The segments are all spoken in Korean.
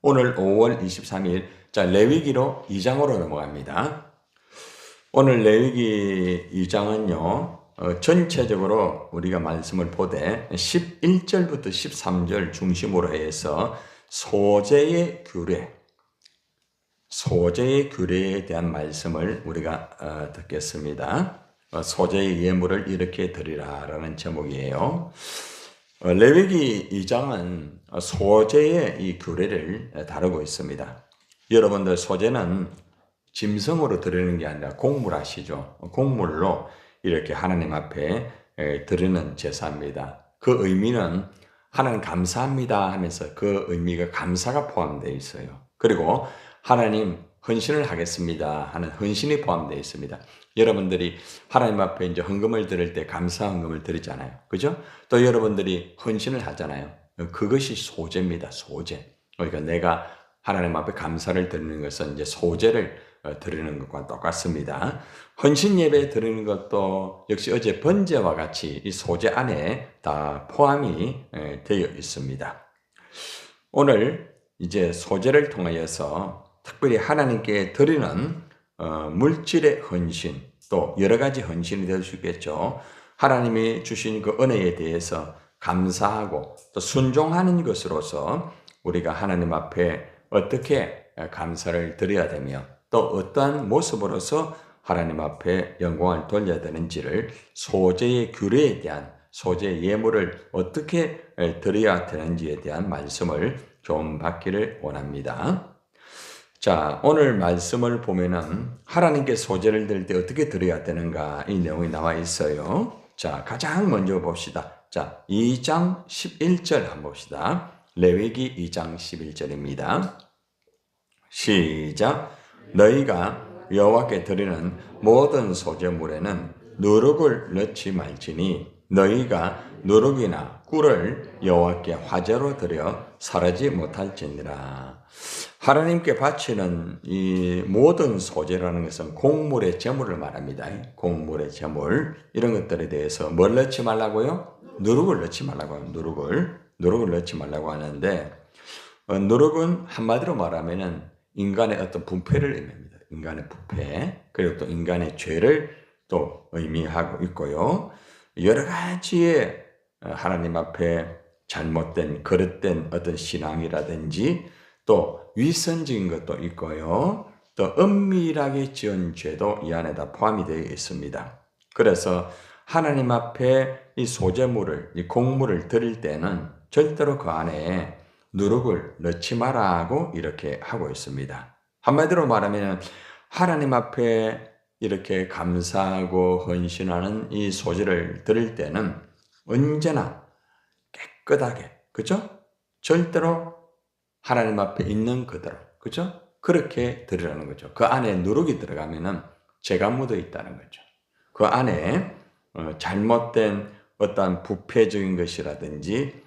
오늘 5월 23일, 자, 레위기로 2장으로 넘어갑니다. 오늘 레위기 2장은요, 전체적으로 우리가 말씀을 보되 11절부터 13절 중심으로 해서 소재의 규례에 대한 말씀을 우리가 듣겠습니다. 소재의 예물을 이렇게 드리라라는 제목이에요. 레위기 2장은 소재의 이 규례를 다루고 있습니다. 여러분들, 소재는 짐승으로 드리는 게 아니라 곡물 아시죠? 곡물로 이렇게 하나님 앞에 드리는 제사입니다. 그 의미는 하나님 감사합니다 하면서 그 의미가 감사가 포함되어 있어요. 그리고 하나님 헌신을 하겠습니다 하는 헌신이 포함되어 있습니다. 여러분들이 하나님 앞에 이제 헌금을 드릴 때 감사 헌금을 드리잖아요. 그죠? 또 여러분들이 헌신을 하잖아요. 그것이 소재입니다. 소재. 그러니까 내가 하나님 앞에 감사를 드리는 것은 이제 소재를 드리는 것과 똑같습니다. 헌신 예배 드리는 것도 역시 어제 번제와 같이 이 소재 안에 다 포함이 되어 있습니다. 오늘 이제 소재를 통하여서 특별히 하나님께 드리는 물질의 헌신, 또 여러 가지 헌신이 될 수 있겠죠. 하나님이 주신 그 은혜에 대해서 감사하고 또 순종하는 것으로서 우리가 하나님 앞에 어떻게 감사를 드려야 되며 또 어떠한 모습으로서 하나님 앞에 영광을 돌려야 되는지를 소재의 규례에 대한 소재의 예물을 어떻게 드려야 되는지에 대한 말씀을 좀 받기를 원합니다. 자, 오늘 말씀을 보면은 하나님께 소재를 드릴 때 어떻게 드려야 되는가 이 내용이 나와 있어요. 자, 가장 먼저 봅시다. 자, 2장 11절 한번 봅시다. 레위기 2장 11절입니다. 시작. 너희가 여호와께 드리는 모든 소재물에는 누룩을 넣지 말지니 너희가 누룩이나 꿀을 여호와께 화제로 드려 사르지 못할지니라. 하나님께 바치는 이 모든 소재라는 것은 곡물의 제물을 말합니다. 곡물의 제물, 이런 것들에 대해서 뭘 넣지 말라고요? 누룩을 넣지 말라고 하는 누룩을 넣지 말라고 하는데, 누룩은 한마디로 말하면은 인간의 어떤 부패를 의미합니다. 인간의 부패, 그리고 또 인간의 죄를 또 의미하고 있고요. 여러 가지의 하나님 앞에 잘못된, 거릇된 어떤 신앙이라든지 또 위선적인 것도 있고요. 또 은밀하게 지은 죄도 이 안에 다 포함이 되어 있습니다. 그래서 하나님 앞에 이 소재물을, 이 곡물을 드릴 때는 절대로 그 안에 누룩을 넣지 마라고 이렇게 하고 있습니다. 한마디로 말하면 하나님 앞에 이렇게 감사하고 헌신하는 이 소재를 드릴 때는 언제나 깨끗하게, 그죠? 절대로 하나님 앞에 있는 그대로, 그죠? 그렇게 드리라는 거죠. 그 안에 누룩이 들어가면은 죄가 묻어 있다는 거죠. 그 안에 잘못된 어떠한 부패적인 것이라든지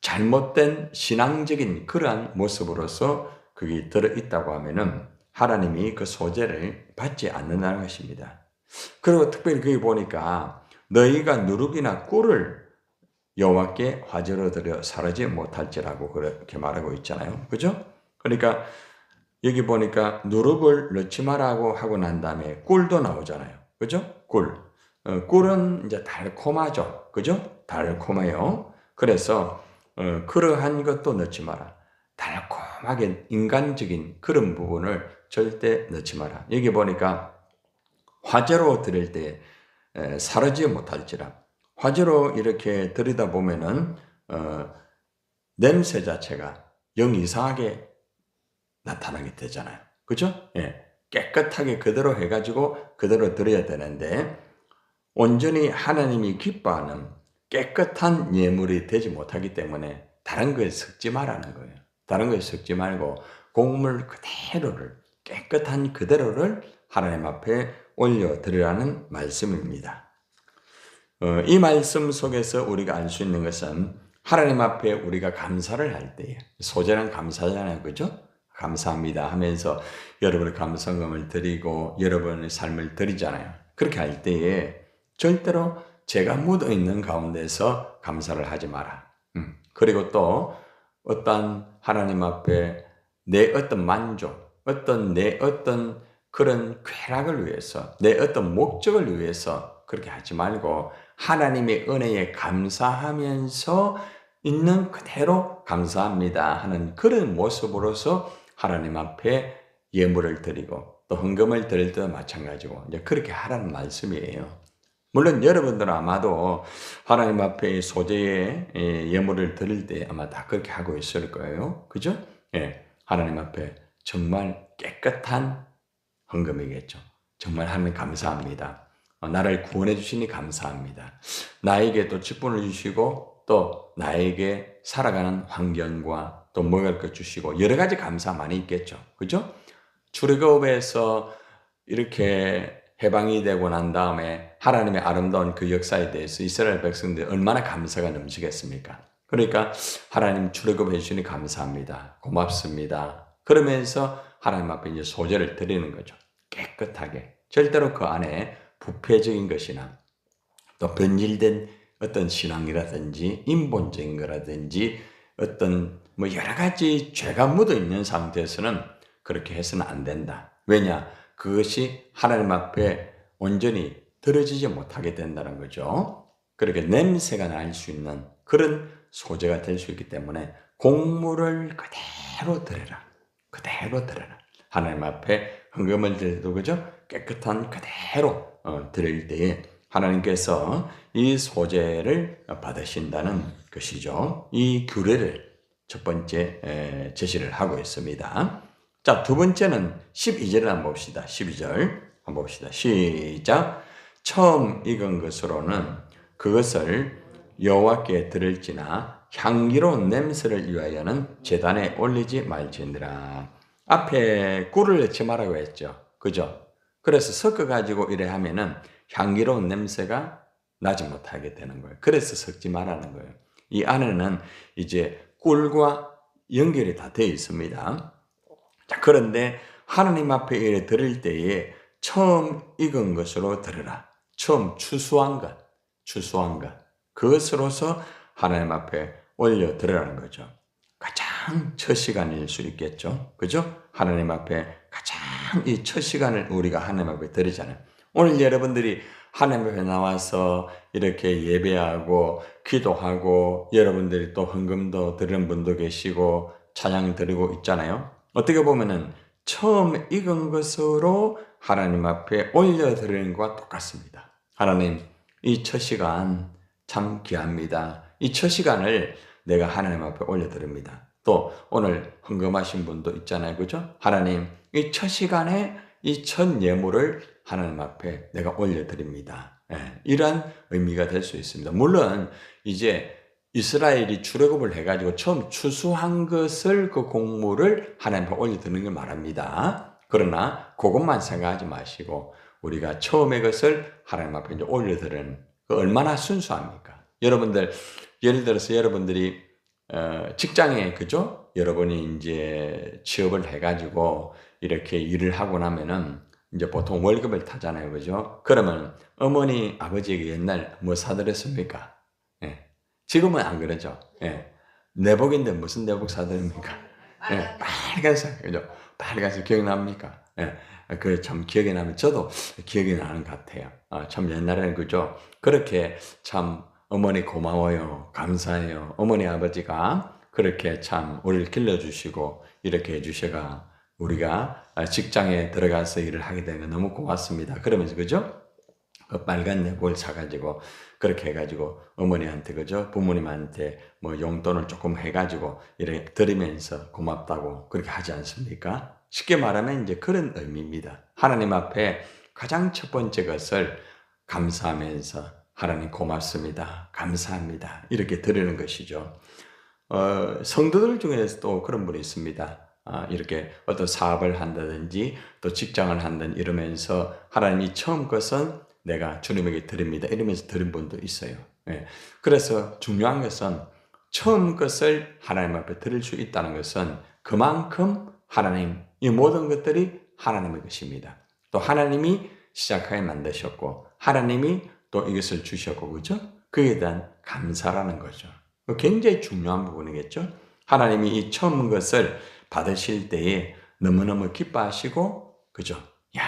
잘못된 신앙적인 그러한 모습으로서 그게 들어있다고 하면은 하나님이 그 소재를 받지 않는다는 것입니다. 그리고 특별히 거기 보니까 너희가 누룩이나 꿀을 여호와께 화제로 드려 사르지 못할지라고 그렇게 말하고 있잖아요. 그죠? 그러니까 여기 보니까 누룩을 넣지 말라고 하고 난 다음에 꿀도 나오잖아요. 그죠? 꿀. 꿀은 이제 달콤하죠. 그죠? 달콤해요. 그래서 그러한 것도 넣지 마라. 달콤하게 인간적인 그런 부분을 절대 넣지 마라. 여기 보니까 화제로 드릴 때 사르지 못할지라. 화제로 이렇게 드리다 보면은 냄새 자체가 영 이상하게 나타나게 되잖아요. 그죠? 예. 깨끗하게 그대로 해가지고 그대로 드려야 되는데 온전히 하나님이 기뻐하는 깨끗한 예물이 되지 못하기 때문에 다른 거에 섞지 말라는 거예요. 다른 거에 섞지 말고 곡물 그대로를, 깨끗한 그대로를 하나님 앞에 올려드리라는 말씀입니다. 이 말씀 속에서 우리가 알 수 있는 것은 하나님 앞에 우리가 감사를 할 때에, 소재는 감사잖아요. 그죠? 감사합니다 하면서 여러분의 감사금을 드리고 여러분의 삶을 드리잖아요. 그렇게 할 때에 절대로 죄가 묻어 있는 가운데서 감사를 하지 마라. 그리고 또 어떠한 하나님 앞에 내 어떤 만족, 내 어떤 그런 쾌락을 위해서, 내 어떤 목적을 위해서 그렇게 하지 말고 하나님의 은혜에 감사하면서 있는 그대로 감사합니다 하는 그런 모습으로서 하나님 앞에 예물을 드리고 또 헌금을 드릴 때도 마찬가지고 이제 그렇게 하라는 말씀이에요. 물론 여러분들은 아마도 하나님 앞에 소재의 예물을 드릴 때 아마 다 그렇게 하고 있을 거예요. 그죠? 예. 하나님 앞에 정말 깨끗한 헌금이겠죠. 정말 하나님 감사합니다. 나를 구원해 주시니 감사합니다. 나에게 또 직분을 주시고 또 나에게 살아가는 환경과 또 먹을 것 주시고 여러 가지 감사 많이 있겠죠. 그죠? 출애굽에서 이렇게 해방이 되고 난 다음에 하나님의 아름다운 그 역사에 대해서 이스라엘 백성들이 얼마나 감사가 넘치겠습니까? 그러니까 하나님 출애굽해 주시니 감사합니다. 고맙습니다. 그러면서 하나님 앞에 이제 소재를 드리는 거죠. 깨끗하게. 절대로 그 안에 부패적인 것이나 또 변질된 어떤 신앙이라든지 인본적인 거라든지 어떤 뭐 여러 가지 죄가 묻어 있는 상태에서는 그렇게 해서는 안 된다. 왜냐? 그것이 하나님 앞에 온전히 들어지지 못하게 된다는 거죠. 그렇게 냄새가 날 수 있는 그런 소재가 될 수 있기 때문에 곡물을 그대로 드려라. 그대로 드려라. 하나님 앞에 헌금을 드려도 그죠? 깨끗한 그대로 드릴 때에 하나님께서 이 소재를 받으신다는 것이죠. 이 규례를 첫 번째 제시를 하고 있습니다. 자, 두 번째는 12절을 한번 봅시다. 12절 한번 봅시다. 시작. 처음 익은 것으로는 그것을 여호와께 드릴지나 향기로운 냄새를 위하여는 제단에 올리지 말지니라. 앞에 꿀을 넣지 말라고 했죠. 그죠? 그래서 섞어가지고 이래 하면은 향기로운 냄새가 나지 못하게 되는 거예요. 그래서 섞지 말라는 거예요. 이 안에는 이제 꿀과 연결이 다 되어 있습니다. 자, 그런데 하나님 앞에 이래 드릴 때에 처음 익은 것으로 드려라. 처음 추수한 것. 그것으로서 하나님 앞에 올려 드리라는 거죠. 가장 첫 시간일 수 있겠죠. 그죠? 하나님 앞에 가장 이 첫 시간을 우리가 하나님 앞에 드리잖아요. 오늘 여러분들이 하나님 앞에 나와서 이렇게 예배하고 기도하고 여러분들이 또 헌금도 드리는 분도 계시고 찬양 드리고 있잖아요. 어떻게 보면은 처음 익은 것으로 하나님 앞에 올려드리는 것과 똑같습니다. 하나님, 이 첫 시간 참 귀합니다. 이 첫 시간을 내가 하나님 앞에 올려드립니다. 또 오늘 헌금하신 분도 있잖아요. 그죠? 하나님, 이 첫 시간에 이 첫 예물을 하나님 앞에 내가 올려드립니다. 이러한 의미가 될 수 있습니다. 물론 이제 이스라엘이 출애굽을 해가지고 처음 추수한 것을 그 곡물을 하나님 앞에 올려드리는 걸 말합니다. 그러나 그것만 생각하지 마시고 우리가 처음의 것을 하나님 앞에 이제 올려드리는 그 얼마나 순수합니까? 여러분들 예를 들어서 여러분들이 직장에 그죠? 여러분이 이제 취업을 해가지고 이렇게 일을 하고 나면은 이제 보통 월급을 타잖아요, 그죠? 그러면 어머니 아버지에게 옛날 뭐 사드렸습니까? 예. 지금은 안 그러죠. 예. 내복인데 무슨 내복 사드립니까? 예. 빨간색, 그죠? 빨간색 기억납니까? 예. 그 참 기억이 나면 저도 기억이 나는 것 같아요. 참 옛날에는 그죠? 그렇게 참 어머니 고마워요. 감사해요. 어머니 아버지가 그렇게 참 우리를 길러주시고 이렇게 해주셔가 우리가 직장에 들어가서 일을 하게 되는 거 너무 고맙습니다. 그러면서 그죠? 그 빨간 내복을 사가지고 그렇게 해가지고 어머니한테 그죠? 부모님한테 뭐 용돈을 조금 해가지고 이렇게 드리면서 고맙다고 그렇게 하지 않습니까? 쉽게 말하면 이제 그런 의미입니다. 하나님 앞에 가장 첫 번째 것을 감사하면서 하나님 고맙습니다. 감사합니다. 이렇게 드리는 것이죠. 성도들 중에서도 그런 분이 있습니다. 이렇게 어떤 사업을 한다든지 또 직장을 한다든지 이러면서 하나님이 처음 것은 내가 주님에게 드립니다. 이러면서 드린 분도 있어요. 예. 그래서 중요한 것은 처음 것을 하나님 앞에 드릴 수 있다는 것은 그만큼 하나님, 이 모든 것들이 하나님의 것입니다. 또 하나님이 시작하게 만드셨고 하나님이 또 이것을 주셨고 그죠? 그에 대한 감사라는 거죠. 굉장히 중요한 부분이겠죠. 하나님이 이 처음 것을 받으실 때에 너무너무 기뻐하시고, 그죠? 야,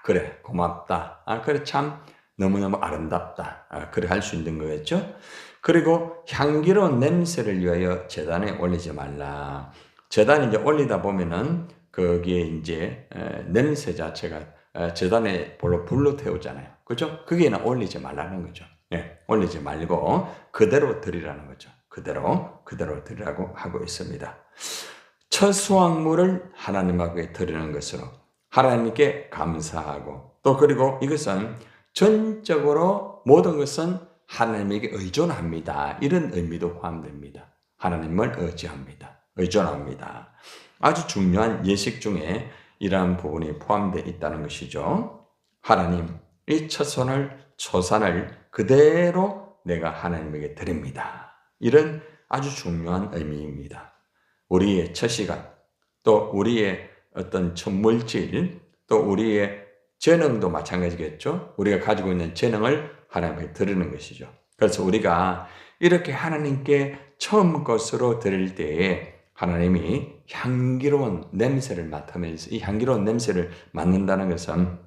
그래, 고맙다. 그래, 참, 너무너무 아름답다. 그래, 할 수 있는 거겠죠? 그리고 향기로운 냄새를 위하여 제단에 올리지 말라. 제단에 이제 올리다 보면은, 거기에 이제, 냄새 자체가, 제단에 불로 태우잖아요. 그죠? 거기에는 올리지 말라는 거죠. 예, 올리지 말고, 그대로 드리라는 거죠. 그대로 드리라고 하고 있습니다. 첫 수확물을 하나님 앞에 드리는 것으로 하나님께 감사하고, 또 그리고 이것은 전적으로 모든 것은 하나님에게 의존합니다. 이런 의미도 포함됩니다. 하나님을 의존합니다. 아주 중요한 예식 중에 이러한 부분이 포함되어 있다는 것이죠. 하나님, 이 초산을 그대로 내가 하나님에게 드립니다. 이런 아주 중요한 의미입니다. 우리의 첫 시간, 또 우리의 어떤 첫 물질, 또 우리의 재능도 마찬가지겠죠. 우리가 가지고 있는 재능을 하나님께 드리는 것이죠. 그래서 우리가 이렇게 하나님께 처음 것으로 드릴 때에 하나님이 향기로운 냄새를 맡으면서 이 향기로운 냄새를 맡는다는 것은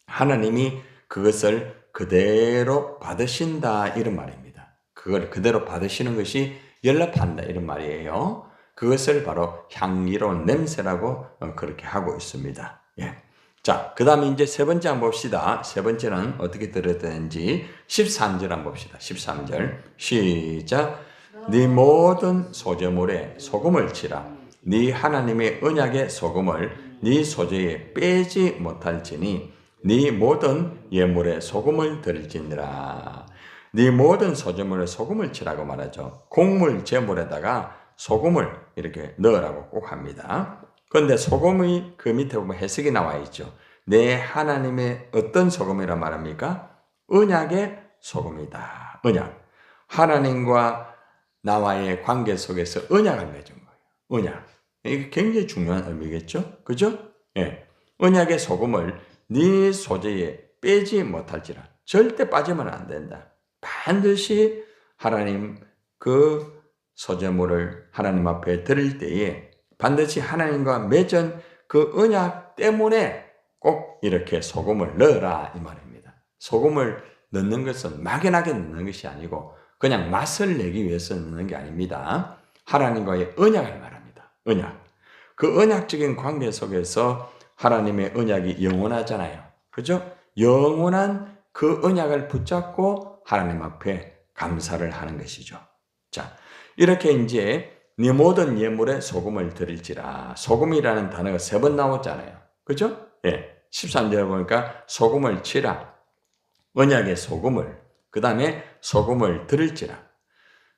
하나님이 그것을 그대로 받으신다 이런 말입니다. 그걸 그대로 받으시는 것이 연락한다 이런 말이에요. 그것을 바로 향기로운 냄새라고 그렇게 하고 있습니다. 예. 자, 그 다음에 이제 세 번째 한번 봅시다. 세 번째는 어떻게 들어야 되는지 13절 한번 봅시다. 13절 시작. 네 모든 소재물에 소금을 치라. 네 하나님의 언약의 소금을 네 소재에 빼지 못할지니 네 모든 예물에 소금을 드릴지니라. 네 모든 소재물에 소금을 치라고 말하죠. 곡물 제물에다가 소금을 이렇게 넣으라고 꼭 합니다. 그런데 소금이 그 밑에 보면 해석이 나와 있죠. 내 하나님의 어떤 소금이라 말합니까? 언약의 소금이다. 언약. 하나님과 나와의 관계 속에서 언약을 맺은 거예요. 언약. 이게 굉장히 중요한 의미겠죠? 그죠? 예. 언약의 소금을 네 소재에 빼지 못할지라. 절대 빠지면 안 된다. 반드시 하나님 그 소재물을 하나님 앞에 드릴 때에 반드시 하나님과 맺은 그 언약 때문에 꼭 이렇게 소금을 넣어라 이 말입니다. 소금을 넣는 것은 막연하게 넣는 것이 아니고 그냥 맛을 내기 위해서 넣는 게 아닙니다. 하나님과의 언약을 말합니다. 언약. 그 언약적인 관계 속에서 하나님의 언약이 영원하잖아요. 그죠? 영원한 그 언약을 붙잡고 하나님 앞에 감사를 하는 것이죠. 자, 이렇게 이제 네 모든 예물에 소금을 드릴지라. 소금이라는 단어가 3번 나왔잖아요. 그죠? 예. 13절에 보니까 소금을 치라. 언약의 소금을. 그 다음에 소금을 드릴지라.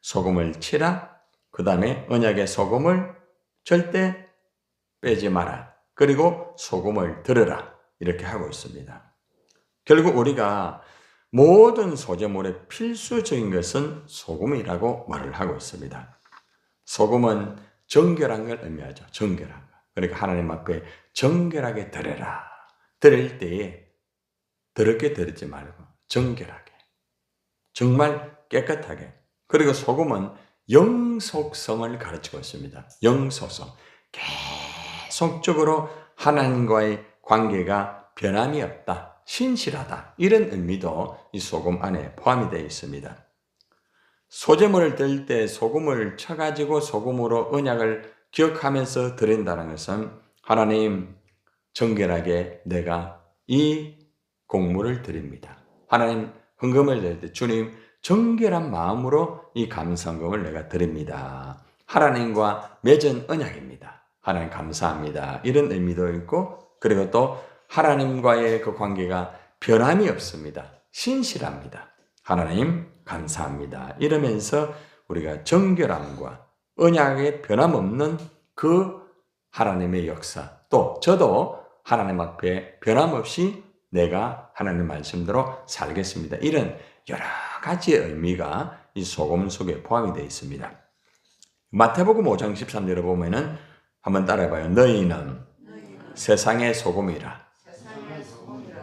소금을 치라. 그 다음에 언약의 소금을 절대 빼지 마라. 그리고 소금을 들으라. 이렇게 하고 있습니다. 결국 우리가 모든 소재물의 필수적인 것은 소금이라고 말을 하고 있습니다. 소금은 정결한 걸 의미하죠. 정결한 것. 그러니까 하나님 앞에 정결하게 드려라. 드릴 때에 더럽게 드리지 말고 정결하게. 정말 깨끗하게. 그리고 소금은 영속성을 가르치고 있습니다. 영속성. 계속적으로 하나님과의 관계가 변함이 없다. 신실하다. 이런 의미도 이 소금 안에 포함이 되어 있습니다. 소재물을 드릴 때 소금을 쳐가지고 소금으로 언약을 기억하면서 드린다는 것은 하나님 정결하게 내가 이 곡물을 드립니다. 하나님 헌금을 드릴 때 주님 정결한 마음으로 이 감사헌금을 내가 드립니다. 하나님과 맺은 언약입니다. 하나님 감사합니다. 이런 의미도 있고 그리고 또 하나님과의 그 관계가 변함이 없습니다. 신실합니다. 하나님 감사합니다. 이러면서 우리가 정결함과 언약의 변함없는 그 하나님의 역사 또 저도 하나님 앞에 변함없이 내가 하나님 말씀대로 살겠습니다. 이런 여러 가지의 의미가 이 소금 속에 포함이 되어 있습니다. 마태복음 5장 13절에 보면은 한번 따라해봐요. 너희는 세상의 소금이라.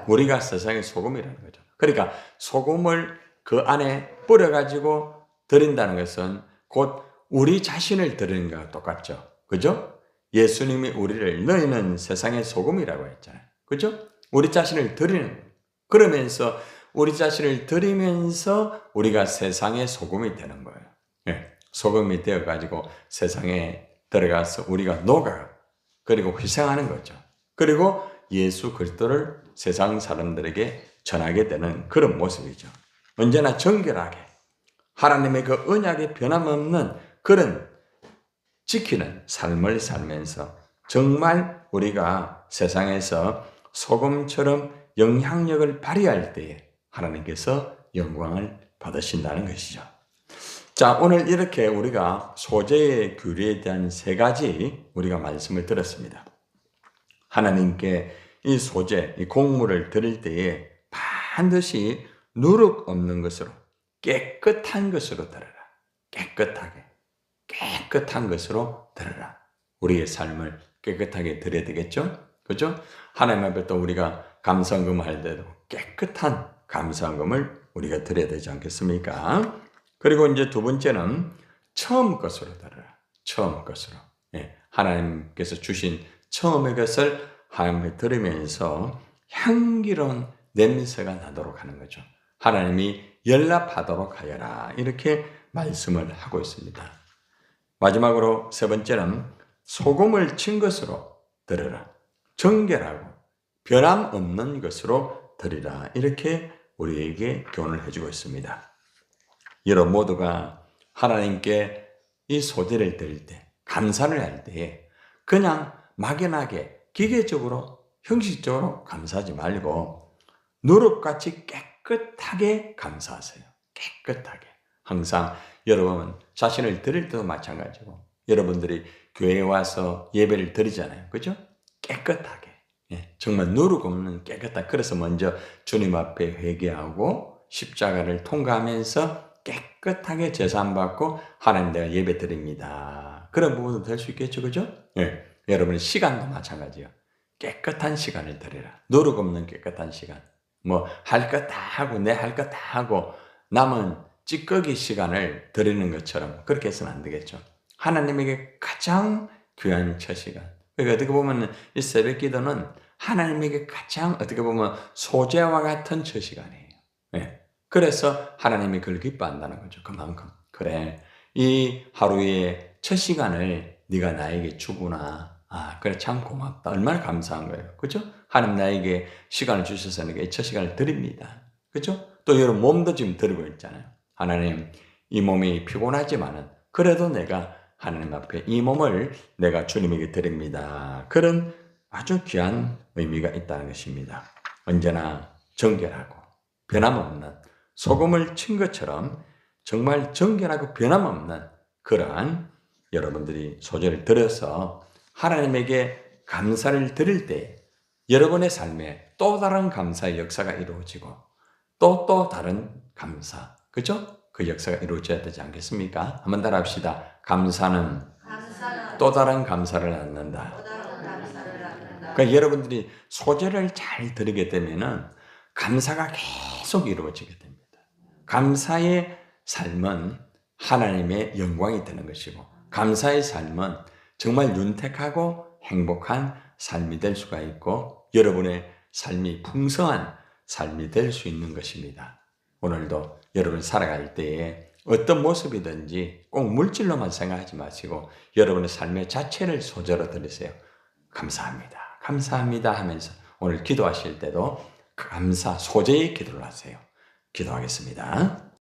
우리가 세상의 소금이라는 거죠. 그러니까 소금을 그 안에 뿌려가지고 드린다는 것은 곧 우리 자신을 드리는 것과 똑같죠. 그죠? 예수님이 우리를 너희는 세상의 소금이라고 했잖아요. 그죠? 우리 자신을 드리는, 그러면서 우리 자신을 드리면서 우리가 세상의 소금이 되는 거예요. 예, 소금이 되어가지고 세상에 들어가서 우리가 녹아, 그리고 희생하는 거죠. 그리고 예수 그리스도를 세상 사람들에게 전하게 되는 그런 모습이죠. 언제나 정결하게 하나님의 그 언약에 변함없는 그런 지키는 삶을 살면서 정말 우리가 세상에서 소금처럼 영향력을 발휘할 때에 하나님께서 영광을 받으신다는 것이죠. 자, 오늘 이렇게 우리가 소재의 규례에 대한 세 가지 우리가 말씀을 들었습니다. 하나님께 이 소재, 이 곡물을 드릴 때에 반드시 누룩 없는 것으로 깨끗한 것으로 드려라. 깨끗한 것으로 드려라. 우리의 삶을 깨끗하게 드려야 되겠죠? 그죠? 하나님 앞에 또 우리가 감사금 할 때도 깨끗한 감사금을 우리가 드려야 되지 않겠습니까? 그리고 이제 두 번째는 처음 것으로 드려라. 처음 것으로. 예, 하나님께서 주신 처음의 것을 하나님께 드리면서 향기로운 냄새가 나도록 하는 거죠. 하나님이 연락하도록 하여라. 이렇게 말씀을 하고 있습니다. 마지막으로 세 번째는 소금을 친 것으로 드려라. 정결하고 변함없는 것으로 드리라. 이렇게 우리에게 교훈을 해주고 있습니다. 여러분 모두가 하나님께 이 소재를 드릴 때, 감사를 할 때에 그냥 막연하게 기계적으로 형식적으로 감사하지 말고 누룩같이 깨끗하게 감사하세요. 깨끗하게. 항상 여러분 자신을 드릴 때도 마찬가지고 여러분들이 교회에 와서 예배를 드리잖아요. 그죠? 깨끗하게. 예, 정말 누룩 없는 깨끗하게. 그래서 먼저 주님 앞에 회개하고 십자가를 통과하면서 깨끗하게 제사함받고 하나님 내가 예배 드립니다. 그런 부분도 될 수 있겠죠. 그죠? 예, 여러분의 시간도 마찬가지예요. 깨끗한 시간을 드리라. 누룩 없는 깨끗한 시간. 뭐 할 것 다 하고 내 할 것 다 하고 남은 찌꺼기 시간을 드리는 것처럼 그렇게 해서는 안 되겠죠. 하나님에게 가장 귀한 첫 시간. 그러니까 어떻게 보면 이 새벽 기도는 하나님에게 가장 어떻게 보면 소재와 같은 첫 시간이에요. 네. 그래서 하나님이 그걸 기뻐한다는 거죠. 그만큼. 그래. 이 하루의 첫 시간을 네가 나에게 주구나. 아, 그래 참 고맙다. 얼마나 감사한 거예요. 그죠? 하나님 나에게 시간을 주셔서 내가 이 첫 시간을 드립니다. 그죠? 또 여러분 몸도 지금 드리고 있잖아요. 하나님, 이 몸이 피곤하지만은 그래도 내가 하나님 앞에 이 몸을 내가 주님에게 드립니다. 그런 아주 귀한 의미가 있다는 것입니다. 언제나 정결하고 변함없는 소금을 친 것처럼 정말 정결하고 변함없는 그러한 여러분들이 소재를 들어서 하나님에게 감사를 드릴 때 여러분의 삶에 또 다른 감사의 역사가 이루어지고 또 다른 감사, 그죠? 그 역사가 이루어져야 되지 않겠습니까? 한번 따라합시다. 감사는 또 다른 감사를 낳는다. 그러니까 여러분들이 소재를 잘 드리게 되면은 감사가 계속 이루어지게 됩니다. 감사의 삶은 하나님의 영광이 되는 것이고 감사의 삶은 정말 윤택하고 행복한 삶이 될 수가 있고 여러분의 삶이 풍성한 삶이 될 수 있는 것입니다. 오늘도 여러분 살아갈 때에 어떤 모습이든지 꼭 물질로만 생각하지 마시고 여러분의 삶의 자체를 소재로 드리세요. 감사합니다. 감사합니다 하면서 오늘 기도하실 때도 감사 소재의 기도를 하세요. 기도하겠습니다.